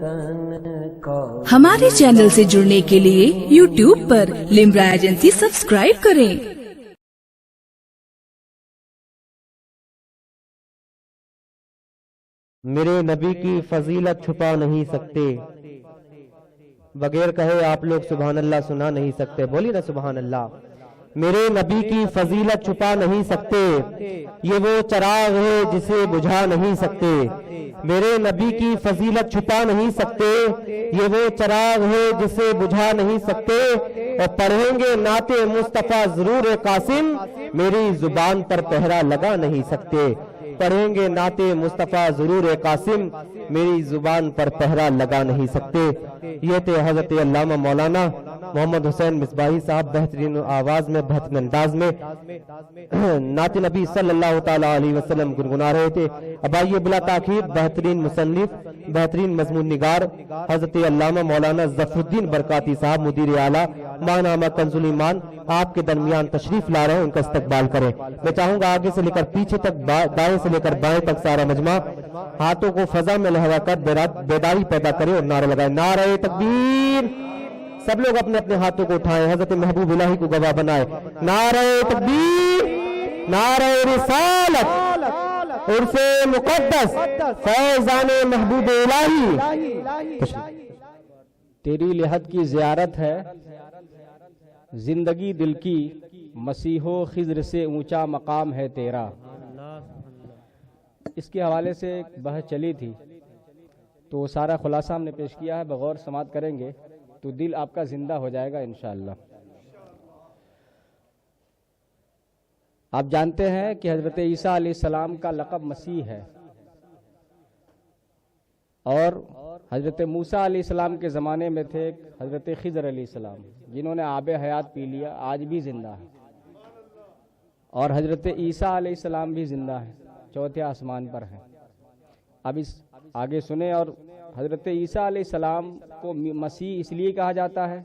वतन का। हमारे चैनल से जुड़ने के लिए YouTube पर लिम्रा एजेंसी सब्सक्राइब करें। मेरे नबी की फजीलत छुपा नहीं सकते, बगैर कहे आप लोग सुभान अल्लाह सुना नहीं सकते। बोलिए ना सुभान अल्लाह। मेरे नबी की फजीलत छुपा नहीं सकते, ये वो चराग है जिसे बुझा नहीं सकते। मेरे नबी की फजीलत छुपा नहीं सकते, ये वो चराग है जिसे बुझा नहीं सकते। और पढ़ेंगे नाते मुस्तफा जरूर कासिम, मेरी जुबान पर पहरा लगा नहीं सकते। पढ़ेंगे नाते मुस्तफा जरूर कासिम, मेरी जुबान पर पहरा लगा नहीं सकते। ये थे हजरत अल्लामा मौलाना मोहम्मद हुसैन मिसबाही साहब, बेहतरीन आवाज में, बेहतरीन अंदाज में नात नबी सल्लल्लाहु ताला अलैहि वसल्लम गुनगुना रहे थे। अब आइए बिला ताखीर बेहतरीन मुसन्निफ, बेहतरीन मजमून निगार हजरत अल्लामा मौलाना ज़फरुद्दीन बरकाती साहब मुदीर आला मानामा कंजुल ईमान आपके दरमियान तशरीफ ला रहे हैं, उनका इस्तकबाल करें। मैं चाहूंगा आगे से लेकर पीछे तक, दाएं से लेकर बाएं तक सारा मजमा हाथों को फजा में लहराकर बेदारी पैदा करे और नारा लगाए। नारे तकबीर। सब लोग अपने अपने हाथों को उठाएं, हजरत महबूब इलाही को गवाह बनाए। नारे तकबीर, नारे रिसालत, उर्फे मुकद्दस फैजाने महबूब इलाही। तेरी लिहद की ज़ियारत है जिंदगी दिल की, मसीहो खिज्र से ऊंचा मकाम है तेरा। इसके हवाले से एक बहस चली थी, तो सारा खुलासा हमने पेश किया है। बगौर समात करेंगे तो दिल आपका जिंदा हो जाएगा इंशाअल्लाह। आप जानते हैं कि हजरत ईसा अलैहिस्सलाम का लक़ब मसीह है, और हजरत मूसा अलैहिस्सलाम के ज़माने में थे हजरत खिज़र अलैहिस्सलाम, जिन्होंने आब हयात पी लिया, आज भी जिंदा है। और हजरत ईसा अलैहिस्सलाम भी जिंदा है, चौथे आसमान पर हैं। अब इस आगे सुने। और हजरत ईसा अलैहिस्सलाम को मसीह इसलिए कहा जाता है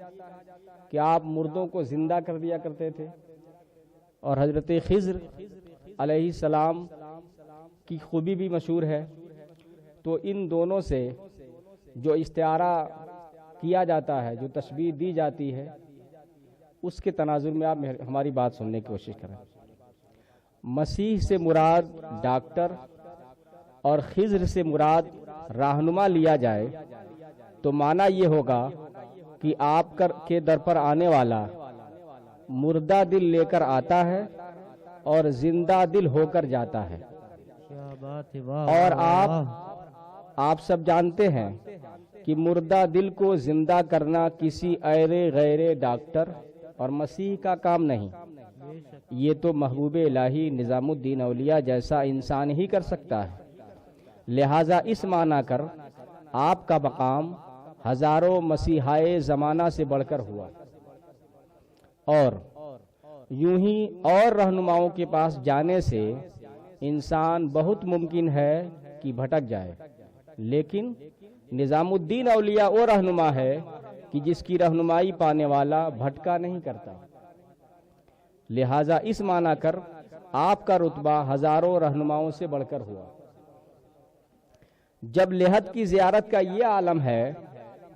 कि आप मुर्दों को जिंदा कर दिया करते थे, और हजरत खिज़र अलैहिस्सलाम की खूबी भी मशहूर है। तो इन दोनों से जो इस्तिआरा किया जाता है, जो तशबीह दी जाती है, उसके तनाजुर में आप हमारी बात सुनने की कोशिश करें। मसीह से मुराद डॉक्टर और खिज़र से मुराद रहनुमा लिया जाए तो माना ये होगा कि आप के दर पर आने वाला मुर्दा दिल लेकर आता है और जिंदा दिल होकर जाता है। और आप सब जानते हैं कि मुर्दा दिल को जिंदा करना किसी ऐरे गैरे डॉक्टर और मसीह का काम नहीं, ये तो महबूब इलाही निज़ामुद्दीन औलिया जैसा इंसान ही कर सकता है। लिहाजा इस माना कर आपका मकाम हजारों मसीहाए ज़माना से बढ़कर हुआ, और यूं ही और रहनुमाओं के पास जाने से इंसान बहुत मुमकिन है कि भटक जाए। लेकिन निज़ामुद्दीन औलिया वो रहनुमा है कि जिसकी रहनुमाई पाने वाला भटका नहीं करता। लिहाजा इस माना कर आपका रुतबा हजारों रहनुमाओं से बढ़कर हुआ। जब लिहद की ज़ियारत का ये आलम है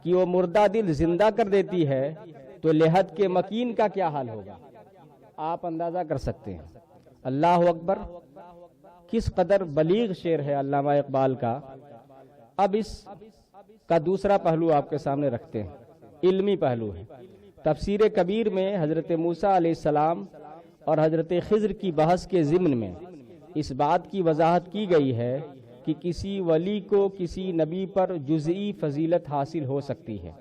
कि वो मुर्दा दिल जिंदा कर देती है, तो लिहद के मकीन का क्या हाल होगा, आप अंदाजा कर सकते हैं। अल्लाह अकबर। किस कदर बलीग शेर है अल्लामा इकबाल का। अब इस का दूसरा पहलू आपके सामने रखते हैं, इल्मी पहलू है। तफसीर कबीर में हजरत मूसा अलैहिस्सलाम और हजरत खिज़र की बहस के ज़िम्न में इस बात की वजाहत की गई है कि किसी वली को किसी नबी पर जुज़ई फजीलत हासिल हो सकती है।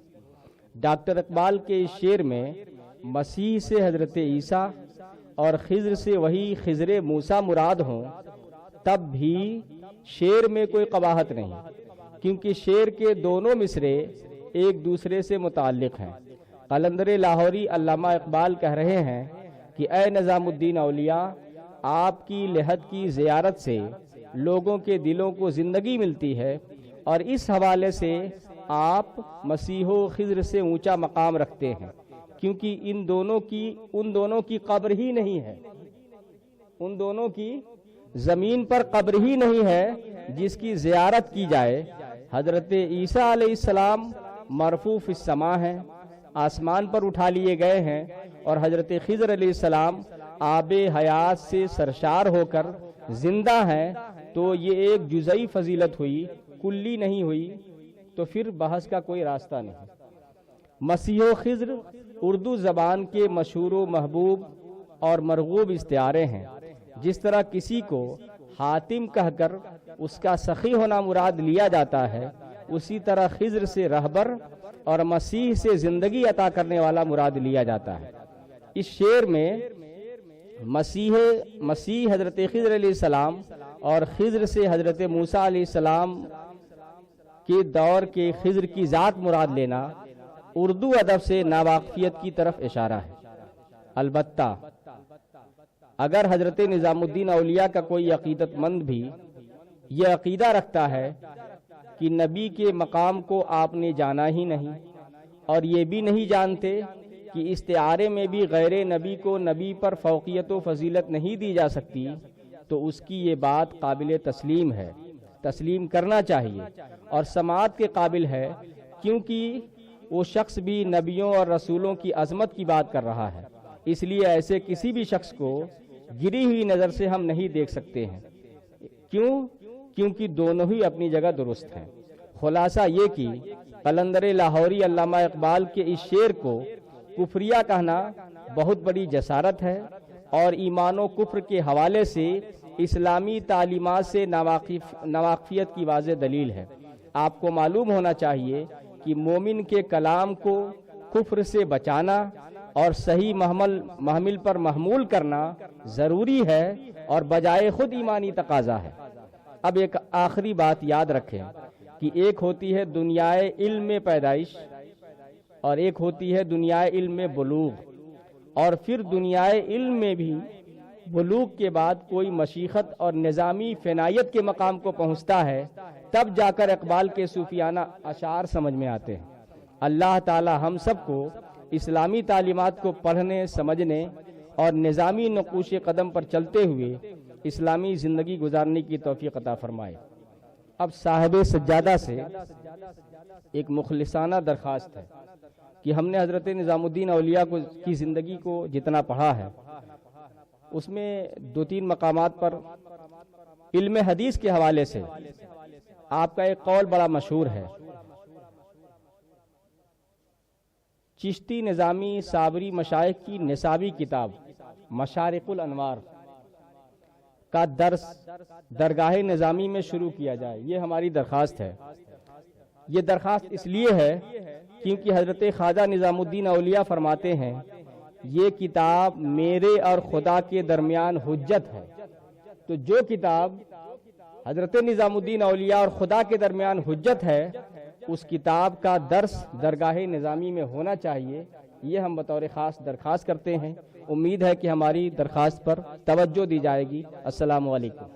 डॉक्टर इकबाल के इस शेर में मसीह से हजरत ईसा और खिज़र से वही खिज़र मूसा मुराद हों, तब भी शेर में कोई कबाहत नहीं, क्योंकि शेर के दोनों मिसरे एक दूसरे से मुताल्लिक़ हैं। कलंदर लाहौरी अल्लामा इकबाल कह रहे हैं कि ए निज़ामुद्दीन औलिया, आपकी लिहद की ज़ियारत से लोगों के दिलों को ज़िंदगी मिलती है, और इस हवाले से आप मसीहो खिज़र से ऊंचा मकाम रखते हैं, क्योंकि उन दोनों की कब्र ही नहीं है, उन दोनों की ज़मीन पर कब्र ही नहीं है जिसकी ज़ियारत की जाए। حضرت عیسیٰ علیہ السلام مرفوع فی السما ہیں، آسمان پر اٹھا لیے گئے ہیں، اور حضرت خضر علیہ السلام آب حیات سے سرشار ہو کر زندہ ہیں، تو یہ ایک جزئی فضیلت ہوئی، کلی نہیں ہوئی، تو پھر بحث کا کوئی راستہ نہیں۔ مسیح و خضر اردو زبان کے مشہور و محبوب اور مرغوب استعارے ہیں۔ جس طرح کسی کو حاتم کہہ کر اس کا سخی ہونا مراد لیا جاتا ہے، اسی طرح خضر سے رہبر اور مسیح سے زندگی عطا کرنے والا مراد لیا جاتا ہے۔ اس شعر میں مسیح حضرت خضر علیہ السلام اور خضر سے حضرت موسیٰ علیہ السلام کے دور کے خضر کی ذات مراد لینا اردو ادب سے ناواقفیت کی طرف اشارہ ہے۔ البتہ اگر حضرت نظام الدین اولیاء کا کوئی عقیدت مند بھی یہ عقیدہ رکھتا ہے کہ نبی کے مقام کو آپ نے جانا ہی نہیں، اور یہ بھی نہیں جانتے کہ استعارے میں بھی غیر نبی کو نبی پر فوقیت و فضیلت نہیں دی جا سکتی، تو اس کی یہ بات قابل تسلیم ہے، تسلیم کرنا چاہیے اور سماعت کے قابل ہے، کیونکہ وہ شخص بھی نبیوں اور رسولوں کی عظمت کی بات کر رہا ہے۔ اس لیے ایسے کسی بھی شخص کو گری ہوئی نظر سے ہم نہیں دیکھ سکتے ہیں۔ کیونکہ دونوں ہی اپنی جگہ درست ہیں۔ خلاصہ یہ کہ قلندر لاہوری علامہ اقبال کے اس شعر کو کفریہ کہنا بہت بڑی جسارت ہے، اور ایمان و کفر کے حوالے سے اسلامی تعلیمات سے ناواقفیت کی واضح دلیل ہے۔ آپ کو معلوم ہونا چاہیے کہ مومن کے کلام کو کفر سے بچانا اور صحیح محمل پر محمول کرنا ضروری ہے اور بجائے خود ایمانی تقاضا ہے۔ اب ایک آخری بات یاد رکھیں کہ ایک ہوتی ہے دنیائے علم میں پیدائش اور ایک ہوتی ہے دنیائے علم میں بلوغ، اور پھر دنیائے علم میں بھی بلوغ کے بعد کوئی مشیخت اور نظامی فنائیت کے مقام کو پہنچتا ہے، تب جا کر اقبال کے صوفیانہ اشعار سمجھ میں آتے ہیں۔ اللہ تعالی ہم سب کو اسلامی تعلیمات کو پڑھنے، سمجھنے اور نظامی نقوش قدم پر چلتے ہوئے اسلامی زندگی گزارنے کی توفیق عطا فرمائے۔ اب صاحب سجادہ سے ایک مخلصانہ درخواست ہے کہ ہم نے حضرت نظام الدین اولیاء کی زندگی کو جتنا پڑھا ہے، اس میں 2-3 مقامات پر علم حدیث کے حوالے سے آپ کا ایک قول بڑا مشہور ہے۔ چشتی نظامی صابری مشائخ کی نصابی کتاب مشارق الانوار کا درس درگاہ نظامی میں شروع کیا جائے، یہ ہماری درخواست ہے۔ یہ درخواست اس لیے ہے کیونکہ حضرت خواجہ نظام الدین اولیاء فرماتے ہیں یہ کتاب میرے اور خدا کے درمیان حجت ہے۔ تو جو کتاب حضرت نظام الدین اولیاء اور خدا کے درمیان حجت ہے، اس کتاب کا درس درگاہ نظامی میں ہونا چاہیے، یہ ہم بطور خاص درخواست کرتے ہیں۔ امید ہے کہ ہماری درخواست پر توجہ دی جائے گی۔ السلام علیکم۔